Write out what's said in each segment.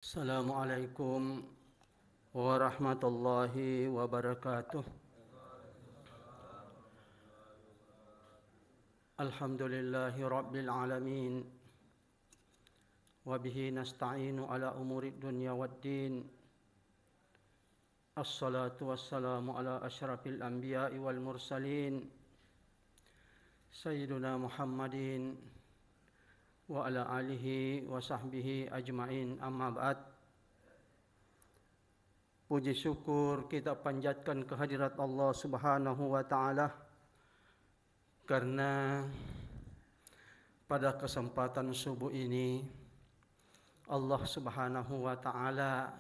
Assalamualaikum warahmatullahi wabarakatuh. Alhamdulillahi rabbil alamin. Wa bihi nasta'inu ala umuri dunya waddin. Assalatu wassalamu ala asyrafil anbiya'i wal mursalin. Sayyiduna Muhammadin wa ala alihi wa sahbihi ajma'in, amma ba'd. Puji syukur kita panjatkan kehadirat Allah Subhanahu wa ta'ala, karena pada kesempatan subuh ini Allah Subhanahu wa ta'ala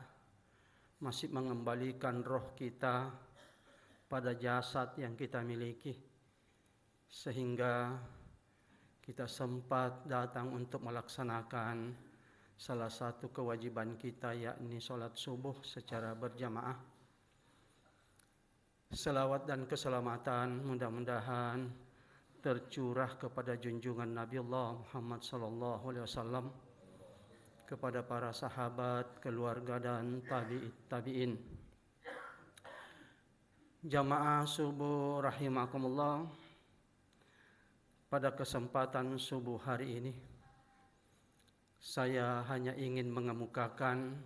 masih mengembalikan roh kita pada jasad yang kita miliki, sehingga kita sempat datang untuk melaksanakan salah satu kewajiban kita, yakni sholat subuh secara berjamaah. Selawat dan keselamatan mudah-mudahan tercurah kepada junjungan Nabi Allah Muhammad SAW, kepada para sahabat, keluarga dan tabi'in. Jamaah subuh rahimakumullah. Pada kesempatan subuh hari ini, saya hanya ingin mengemukakan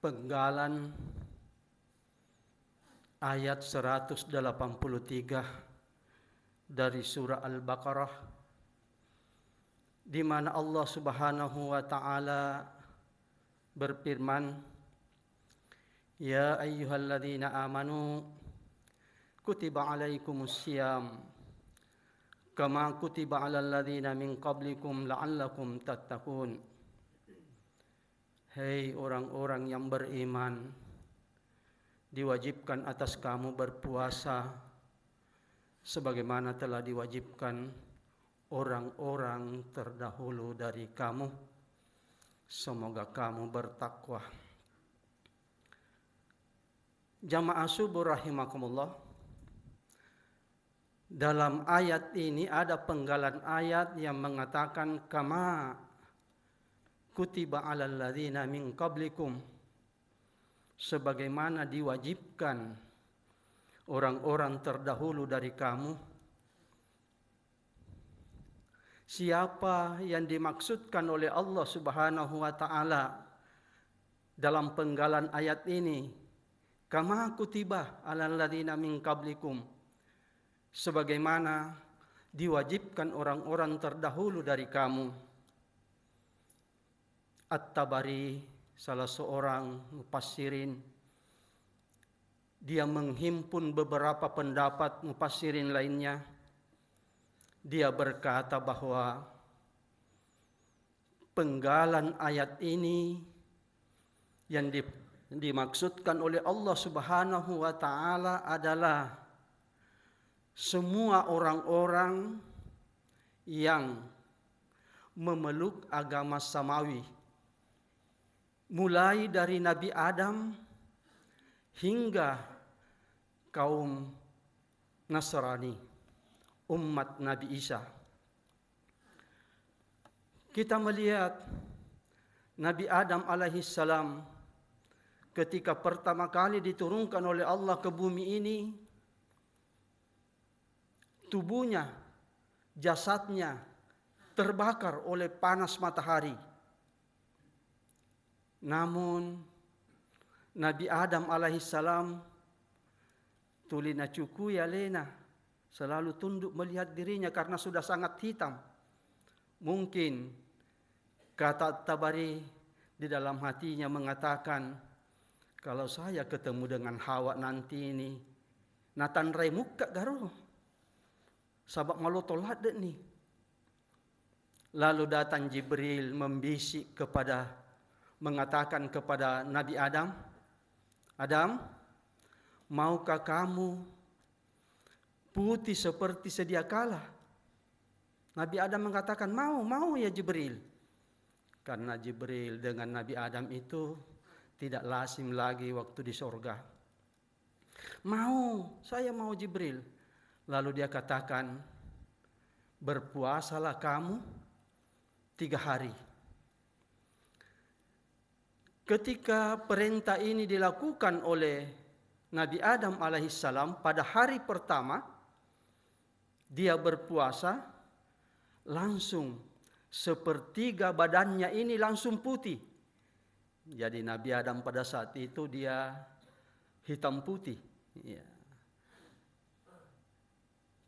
penggalan ayat 183 dari surah Al-Baqarah, di mana Allah Subhanahu wa ta'ala berfirman, "Ya ayyuhalladzina amanu kutiba alaikumus syiyam kama kutiba alal ladzina min qablikum la'allakum tattaqun." Hei orang-orang yang beriman, diwajibkan atas kamu berpuasa sebagaimana telah diwajibkan orang-orang terdahulu dari kamu. Semoga kamu bertakwa. Jamaah subuh rahimakumullah. Dalam ayat ini ada penggalan ayat yang mengatakan kama kutiba alal ladzina min qablikum, sebagaimana diwajibkan orang-orang terdahulu dari kamu. Siapa yang dimaksudkan oleh Allah Subhanahu wa ta'ala dalam penggalan ayat ini? Kama kutiba alal ladzina min qablikum, sebagaimana diwajibkan orang-orang terdahulu dari kamu. At-Tabari, salah seorang mufassirin, dia menghimpun beberapa pendapat mufassirin lainnya. Dia berkata bahwa penggalan ayat ini yang dimaksudkan oleh Allah Subhanahu wa ta'ala adalah semua orang-orang yang memeluk agama samawi, mulai dari Nabi Adam hingga kaum Nasrani, umat Nabi Isa. Kita melihat Nabi Adam alaihissalam ketika pertama kali diturunkan oleh Allah ke bumi ini, tubuhnya, jasadnya terbakar oleh panas matahari. Namun Nabi Adam alaihissalam tulina cuku ya lena, selalu tunduk melihat dirinya karena sudah sangat hitam. Mungkin kata Tabari di dalam hatinya mengatakan, kalau saya ketemu dengan Hawa nanti ini, natan remuk kak garo, sabak malu tolak dek nih. Lalu datang Jibril membisik mengatakan kepada Nabi Adam, "Adam, maukah kamu putih seperti sedia kala?" Nabi Adam mengatakan, mau ya Jibril. Karena Jibril dengan Nabi Adam itu tidak lazim lagi waktu di sorga. Saya mau Jibril. Lalu dia katakan, berpuasalah kamu 3 hari. ketika perintah ini dilakukan oleh Nabi Adam alaihissalam pada hari pertama, dia berpuasa, langsung sepertiga badannya ini langsung putih. Jadi Nabi Adam pada saat itu dia hitam putih. Ya.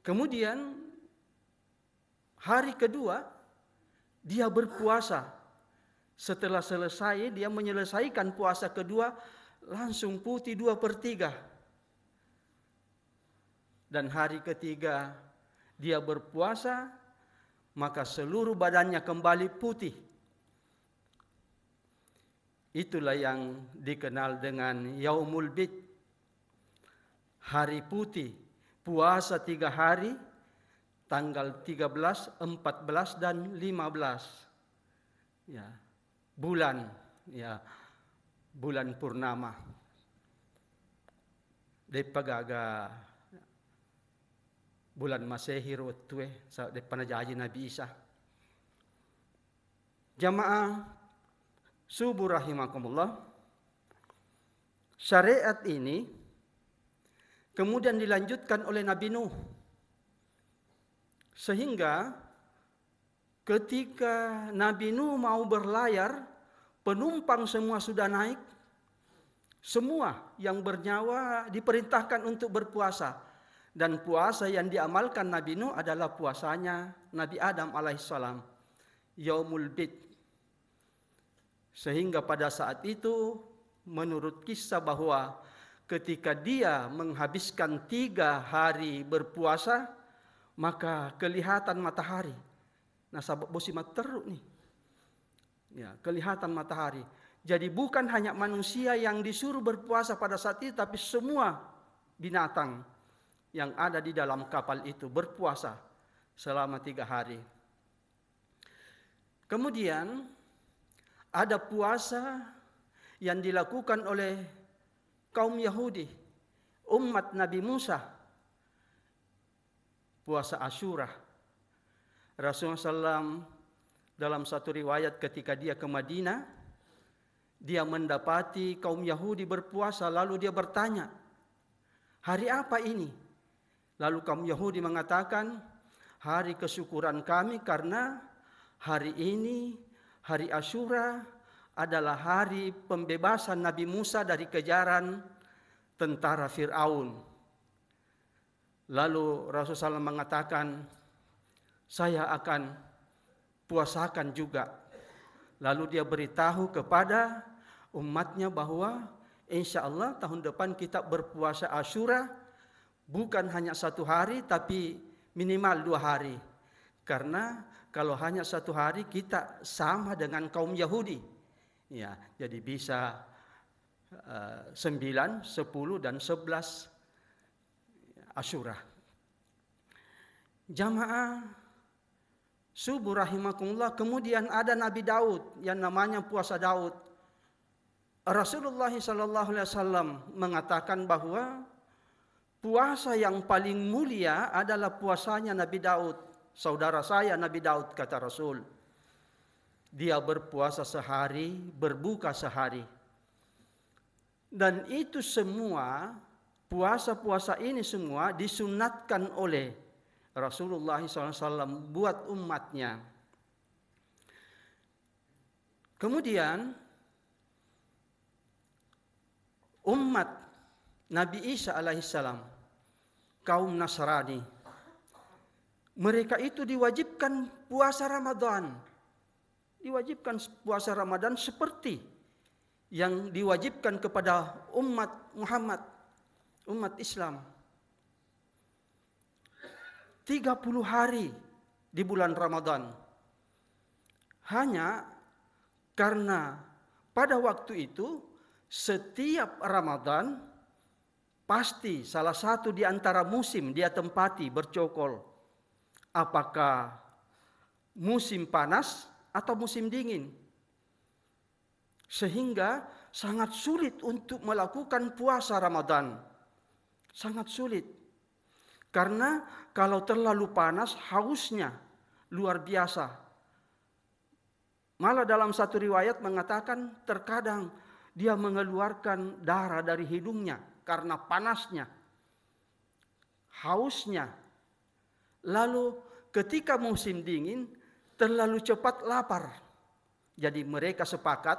Kemudian hari kedua dia berpuasa. Setelah selesai dia menyelesaikan puasa kedua, langsung putih 2/3. Dan hari ketiga dia berpuasa, maka seluruh badannya kembali putih. Itulah yang dikenal dengan Yaumul Bid, hari putih. Puasa 3 hari, tanggal 13, 14 dan 15. Ya, bulan, ya, bulan purnama. Di pagaga bulan Masehi rotwe sa de panajaji Nabi Isa. Jamaah subuh rahimakumullah. Syariat ini kemudian dilanjutkan oleh Nabi Nuh. Sehingga ketika Nabi Nuh mau berlayar, penumpang semua sudah naik. Semua yang bernyawa diperintahkan untuk berpuasa. Dan puasa yang diamalkan Nabi Nuh adalah puasanya Nabi Adam alaihissalam, Yaumul Bid. Sehingga pada saat itu menurut kisah bahwa ketika dia menghabiskan 3 hari berpuasa, maka kelihatan matahari. Nah, sahabat bosimat teruk nih. Ya, kelihatan matahari. Jadi bukan hanya manusia yang disuruh berpuasa pada saat itu, tapi semua binatang yang ada di dalam kapal itu berpuasa selama 3 hari. Kemudian ada puasa yang dilakukan oleh kaum Yahudi, umat Nabi Musa. Puasa Asyura. Rasulullah SAW dalam satu riwayat ketika dia ke Madinah, dia mendapati kaum Yahudi berpuasa, lalu dia bertanya, hari apa ini? Lalu kaum Yahudi mengatakan, hari kesyukuran kami karena hari ini, hari Asyura adalah hari pembebasan Nabi Musa dari kejaran tentara Fir'aun. Lalu Rasulullah SAW mengatakan, saya akan puasakan juga. Lalu dia beritahu kepada umatnya bahwa insya Allah tahun depan kita berpuasa Asyura bukan hanya 1 hari tapi minimal 2 hari. Karena kalau hanya 1 hari kita sama dengan kaum Yahudi. Ya, jadi bisa 9, 10 dan 11 Asyura. Jamaah subuh rahimakumullah, kemudian ada Nabi Daud yang namanya puasa Daud. Rasulullah SAW mengatakan bahwa puasa yang paling mulia adalah puasanya Nabi Daud. Saudara saya Nabi Daud, kata Rasul. Dia berpuasa sehari, berbuka sehari. Dan itu semua, puasa-puasa ini semua disunatkan oleh Rasulullah SAW buat umatnya. Kemudian umat Nabi Isa alaihissalam, kaum Nasrani, mereka itu diwajibkan puasa Ramadan. Diwajibkan puasa Ramadan seperti yang diwajibkan kepada umat Muhammad, umat Islam. 30 hari di bulan Ramadan. Hanya karena pada waktu itu setiap Ramadan pasti salah satu di antara musim dia tempati bercokol. Apakah musim panas atau musim dingin. Sehingga sangat sulit untuk melakukan puasa Ramadan. Sangat sulit. Karena kalau terlalu panas hausnya luar biasa. Malah dalam satu riwayat mengatakan terkadang dia mengeluarkan darah dari hidungnya karena panasnya, hausnya. Lalu ketika musim dingin terlalu cepat lapar. Jadi mereka sepakat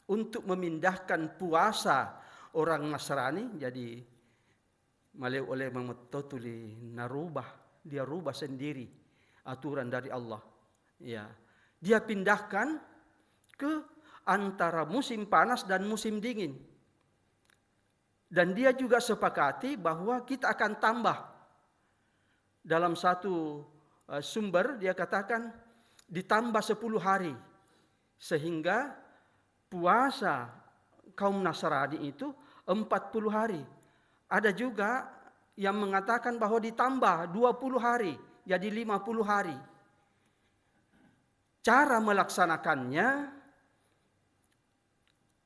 untuk memindahkan puasa orang Nasrani. Jadi oleh memetotuli narubah, dia rubah sendiri aturan dari Allah. Ya, dia pindahkan ke antara musim panas dan musim dingin. Dan dia juga sepakati bahwa kita akan tambah. Dalam satu sumber dia katakan ditambah 10 hari. Sehingga puasa kaum Nasrani itu 40 hari. Ada juga yang mengatakan bahwa ditambah 20 hari. Jadi 50 hari. Cara melaksanakannya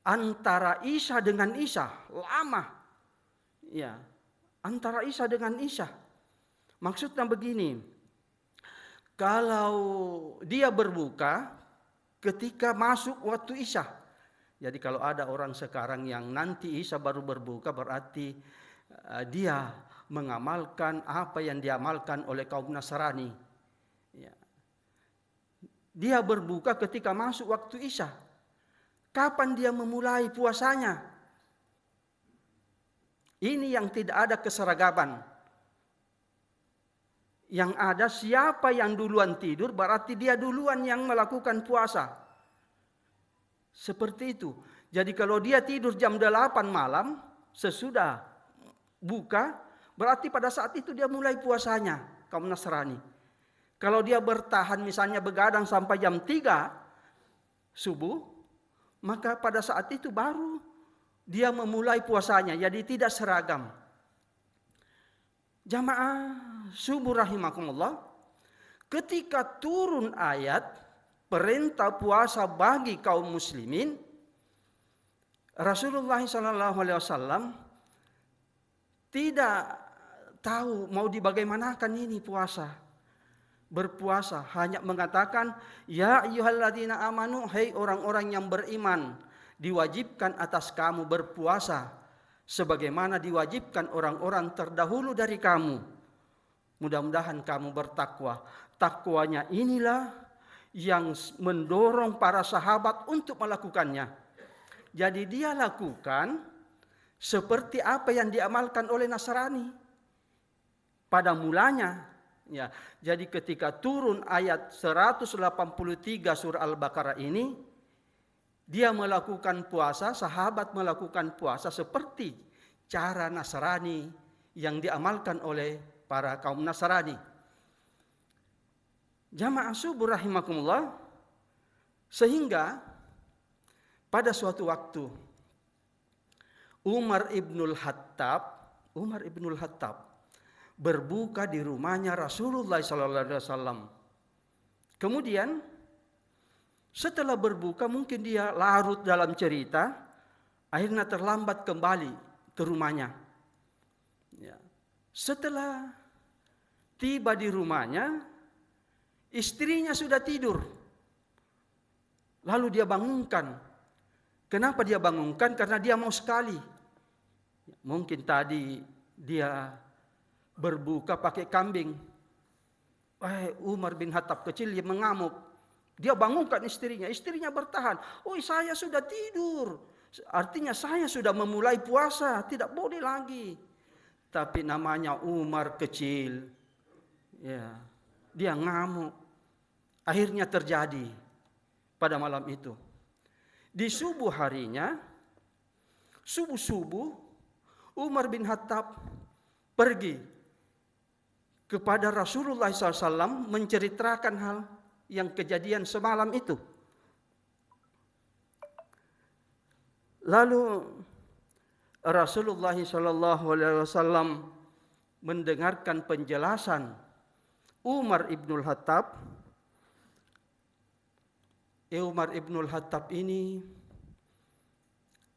antara Isya dengan Isya. Lama. Ya, antara Isya dengan Isya. Maksudnya begini, kalau dia berbuka ketika masuk waktu Isya. Jadi kalau ada orang sekarang yang nanti Isya baru berbuka, berarti dia mengamalkan apa yang diamalkan oleh kaum Nasrani. Ya. Dia berbuka ketika masuk waktu Isya. Kapan dia memulai puasanya? Ini yang tidak ada keseragaman. Yang ada siapa yang duluan tidur berarti dia duluan yang melakukan puasa. Seperti itu. Jadi kalau dia tidur jam 8 malam sesudah buka, berarti pada saat itu dia mulai puasanya, kaum Nasrani. Kalau dia bertahan misalnya begadang sampai jam 3 subuh, maka pada saat itu baru dia memulai puasanya. Jadi tidak seragam. Jamaah subuh rahimakumullah, ketika turun ayat perintah puasa bagi kaum muslimin, Rasulullah SAW tidak tahu mau dibagaimanakan ini puasa. Berpuasa hanya mengatakan, ya ayyuhalladzina amanu, hai orang-orang yang beriman, diwajibkan atas kamu berpuasa sebagaimana diwajibkan orang-orang terdahulu dari kamu. Mudah-mudahan kamu bertakwa. Takwanya inilah yang mendorong para sahabat untuk melakukannya. Jadi dia lakukan seperti apa yang diamalkan oleh Nasrani pada mulanya. Ya, jadi ketika turun ayat 183 surah Al-Baqarah ini, dia melakukan puasa, sahabat melakukan puasa seperti cara Nasrani yang diamalkan oleh para kaum Nasrani. Jamaah subuh rahimakumullah, sehingga pada suatu waktu Umar ibnul Khattab berbuka di rumahnya Rasulullah SAW. Kemudian setelah berbuka mungkin dia larut dalam cerita, akhirnya terlambat kembali ke rumahnya. Ya. Setelah tiba di rumahnya, istrinya sudah tidur. Lalu dia bangunkan. Kenapa dia bangunkan? Karena dia mau sekali. Mungkin tadi dia berbuka pakai kambing. Umar bin Khattab kecil dia mengamuk. Dia bangunkan istrinya. Istrinya bertahan. Oh, saya sudah tidur. Artinya saya sudah memulai puasa. Tidak boleh lagi. Tapi namanya Umar kecil. Ya, dia ngamuk. Akhirnya terjadi pada malam itu. Di subuh harinya, subuh-subuh, Umar bin Khattab pergi kepada Rasulullah SAW menceritakan hal yang kejadian semalam itu. Lalu Rasulullah SAW mendengarkan penjelasan Umar ibnul Khattab. Umar ibnul Khattab ini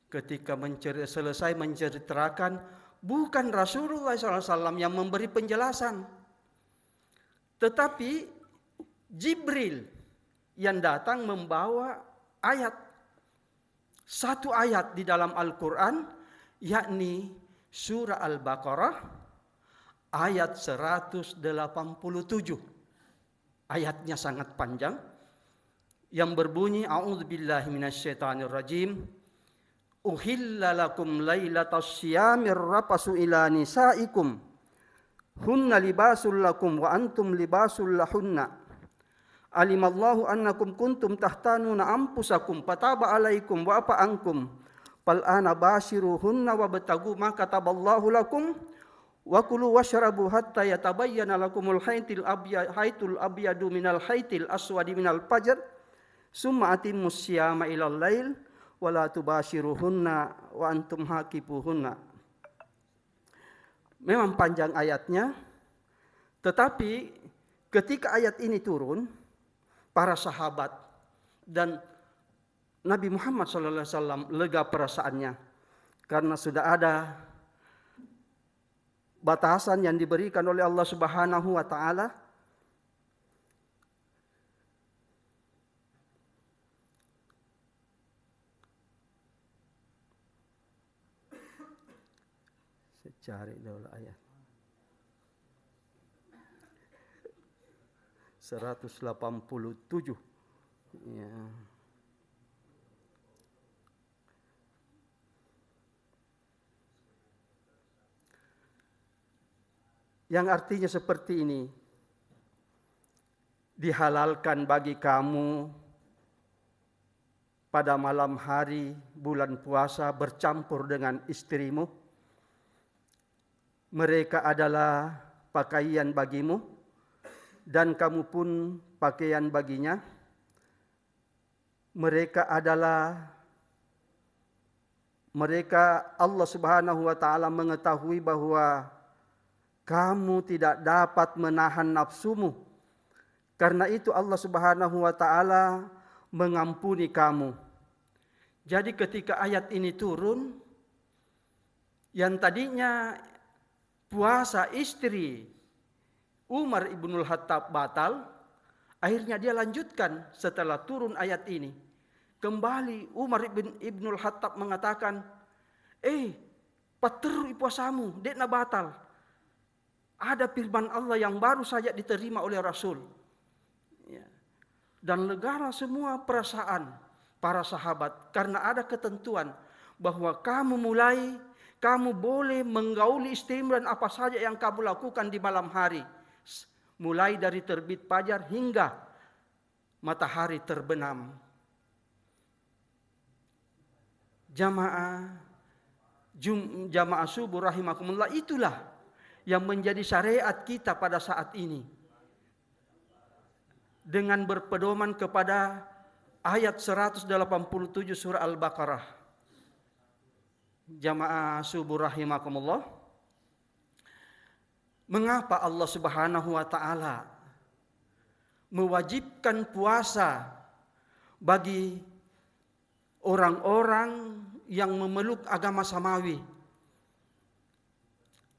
ketika selesai menceritakan, bukan Rasulullah SAW yang memberi penjelasan, tetapi Jibril yang datang membawa ayat satu ayat di dalam Al-Quran, yakni surah Al-Baqarah ayat 187. Ayatnya sangat panjang, yang berbunyi, a'udzubillahi minasyaitonirrajim, uhilla lakum lailatas syiyamir rafasu ila nisaikum hunna libasul lakum wa antum libasul lahunna alimallahu annakum kuntum tahtanuna anfusakum fataba alaikum wa afa ankum fal ana bashiruhunna wabtagu ma kataballahu lakum wa kulu washrabu hatta yatabayyana lakumul haytul abyadu minal haytil aswadi minal fajr summa atimmus syiyama ilal lail wala tubashiruhunna wa antum hakifuhunna. Memang panjang ayatnya, tetapi ketika ayat ini turun, para sahabat dan Nabi Muhammad SAW lega perasaannya karena sudah ada batasan yang diberikan oleh Allah Subhanahu wa taala. Saya cari dulu ayat 187. Ya. Yang artinya seperti ini, dihalalkan bagi kamu pada malam hari bulan puasa bercampur dengan istrimu. Mereka adalah pakaian bagimu dan kamu pun pakaian baginya. Mereka Allah Subhanahu wa taala mengetahui bahwa kamu tidak dapat menahan nafsumu. Karena itu Allah Subhanahu wa taala mengampuni kamu. Jadi ketika ayat ini turun, yang tadinya puasa istri Umar ibnul Khattab batal, akhirnya dia lanjutkan setelah turun ayat ini. Kembali Umar ibnul Khattab mengatakan, pater puasamu, dekna batal. Ada firman Allah yang baru saja diterima oleh Rasul. Ya. Dan lega semua perasaan para sahabat karena ada ketentuan bahwa kamu boleh menggauli istrimu dan apa saja yang kamu lakukan di malam hari. Mulai dari terbit fajar hingga matahari terbenam. Jamaah subuh rahimakumullah, itulah yang menjadi syariat kita pada saat ini. Dengan berpedoman kepada ayat 187 surah Al-Baqarah. Jamaah subuh rahimakumullah. Mengapa Allah Subhanahu wa taala mewajibkan puasa bagi orang-orang yang memeluk agama samawi?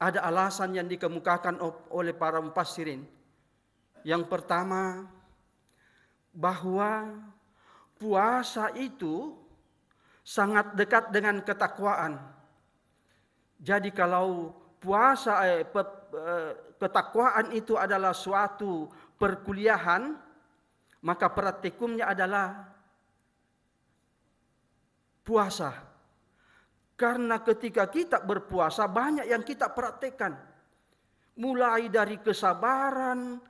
Ada alasan yang dikemukakan oleh para mufassirin. Yang pertama, bahwa puasa itu sangat dekat dengan ketakwaan. Jadi kalau ketakwaan itu adalah suatu perkuliahan, maka praktikumnya adalah puasa. Karena ketika kita berpuasa banyak yang kita praktekkan. Mulai dari kesabaran,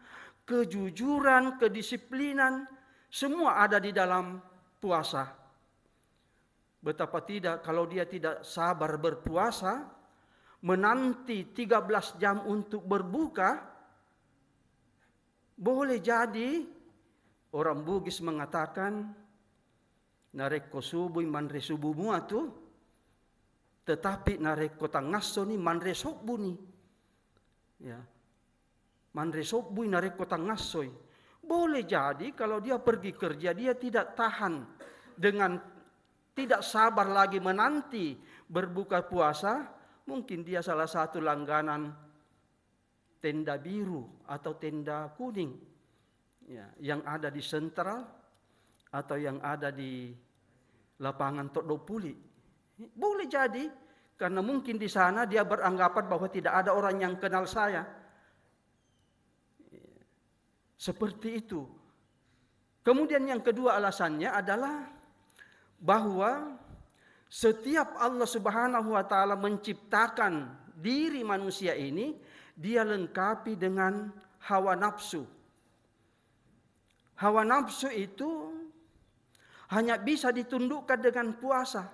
kejujuran, kedisiplinan, semua ada di dalam puasa. Betapa tidak kalau dia tidak sabar berpuasa, menanti 13 jam untuk berbuka, boleh jadi orang Bugis mengatakan narek subuh manre subuh muatu, tetapi narek kota ngaso ni manre sobu ni. Ya. Manre sobu narek kota ngasoi. Boleh jadi kalau dia pergi kerja dia tidak tahan dengan tidak sabar lagi menanti berbuka puasa, mungkin dia salah satu langganan tenda biru atau tenda kuning, ya, yang ada di sentral atau yang ada di lapangan tok do puli. Boleh jadi, karena mungkin di sana dia beranggapan bahwa tidak ada orang yang kenal saya. Seperti itu. Kemudian yang kedua alasannya adalah bahwa setiap Allah Subhanahu wa taala menciptakan diri manusia ini, dia lengkapi dengan hawa nafsu. Hawa nafsu itu hanya bisa ditundukkan dengan puasa.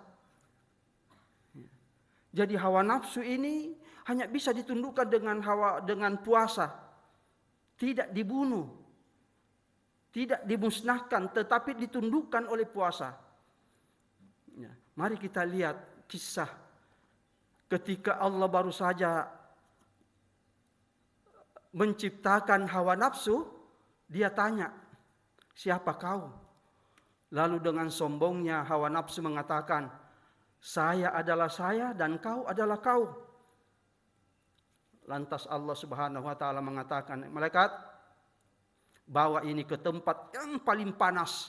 Jadi hawa nafsu ini hanya bisa ditundukkan dengan puasa. Tidak dibunuh, tidak dimusnahkan, tetapi ditundukkan oleh puasa. Ya, mari kita lihat kisah ketika Allah baru saja menciptakan hawa nafsu, dia tanya, siapa kau? Lalu dengan sombongnya hawa nafsu mengatakan, saya adalah saya dan kau adalah kau. Lantas Allah Subhanahu wa taala mengatakan, malaikat, bawa ini ke tempat yang paling panas.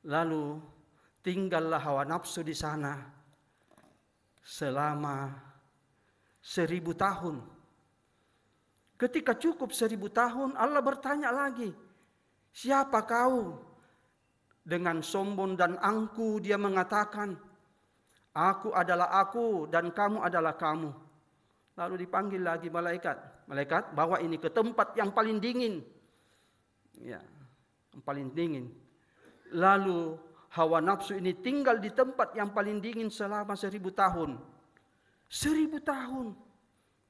Lalu tinggallah hawa nafsu di sana selama 1000 tahun. Ketika cukup 1000 tahun, Allah bertanya lagi, siapa kau? Dengan sombong dan angku dia mengatakan, aku adalah aku dan kamu adalah kamu. Lalu dipanggil lagi malaikat. Malaikat, bawa ini ke tempat yang paling dingin. Ya, yang paling dingin. Lalu hawa nafsu ini tinggal di tempat yang paling dingin selama 1000 tahun. 1000 tahun.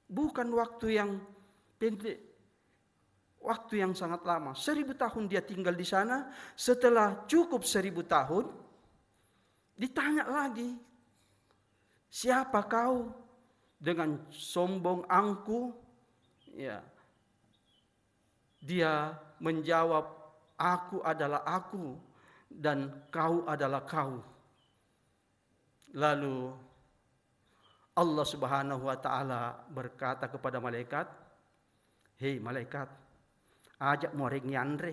Bukan waktu yang pendek. Waktu yang sangat lama. 1000 tahun dia tinggal di sana. Setelah cukup 1000 tahun, ditanya lagi, siapa kau? Dengan sombong angku, ya, dia menjawab, aku adalah aku dan kau adalah kau. Lalu Allah Subhanahu wa taala berkata kepada malaikat, hei malaikat, ajak muring Andre,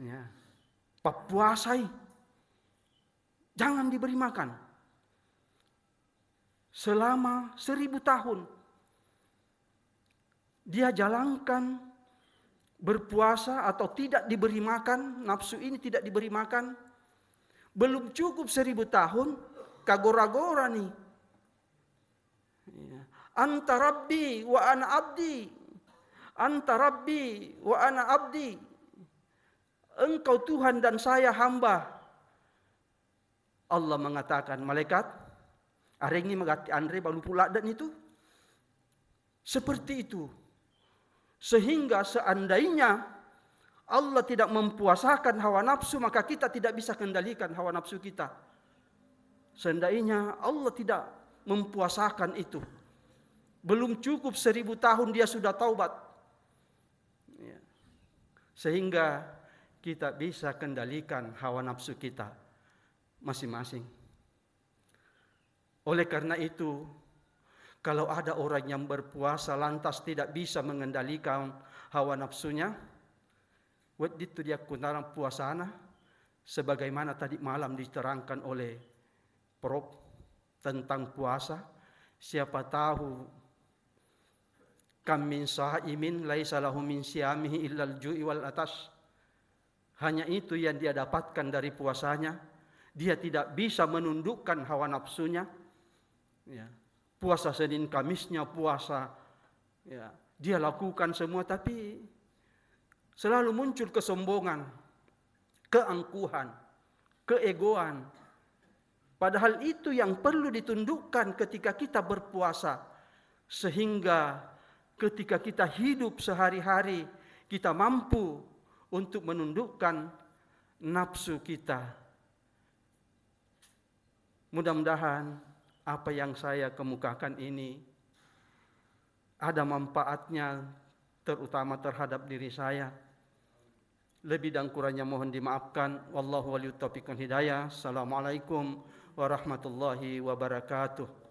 ya, papuasai, jangan diberi makan. Selama 1000 tahun dia jalankan berpuasa atau tidak diberi makan, nafsu ini tidak diberi makan. Belum cukup 1000 tahun, kagora-gora nih. Anta Rabbi wa ana abdi. Anta Rabbi wa ana abdi. Engkau Tuhan dan saya hamba. Allah mengatakan, malaikat, hari ini mengati Andre baru pula dan itu. Seperti itu. Sehingga seandainya Allah tidak mempuasakan hawa nafsu, maka kita tidak bisa kendalikan hawa nafsu kita. Seandainya Allah tidak mempuasakan itu, belum cukup 1000 tahun dia sudah taubat. Ya. Sehingga kita bisa kendalikan hawa nafsu kita masing-masing. Oleh karena itu, kalau ada orang yang berpuasa lantas tidak bisa mengendalikan hawa nafsunya, waditu dia kunarang puasana, sebagaimana tadi malam diterangkan oleh Prof tentang puasa. Siapa tahu kam min sa'imin laisa lahu min siyamihi illal ju'i wal atas. Hanya itu yang dia dapatkan dari puasanya. Dia tidak bisa menundukkan hawa nafsunya. Ya, puasa Senin Kamisnya puasa, ya, dia lakukan semua, tapi selalu muncul kesombongan, keangkuhan, keegoan. Padahal itu yang perlu ditundukkan ketika kita berpuasa, sehingga ketika kita hidup sehari-hari kita mampu untuk menundukkan nafsu kita. Mudah-mudahan apa yang saya kemukakan ini ada manfaatnya, terutama terhadap diri saya. Lebih dan kurangnya mohon dimaafkan. Wallahu waliyut taufiq wal hidayah. Assalamualaikum warahmatullahi wabarakatuh.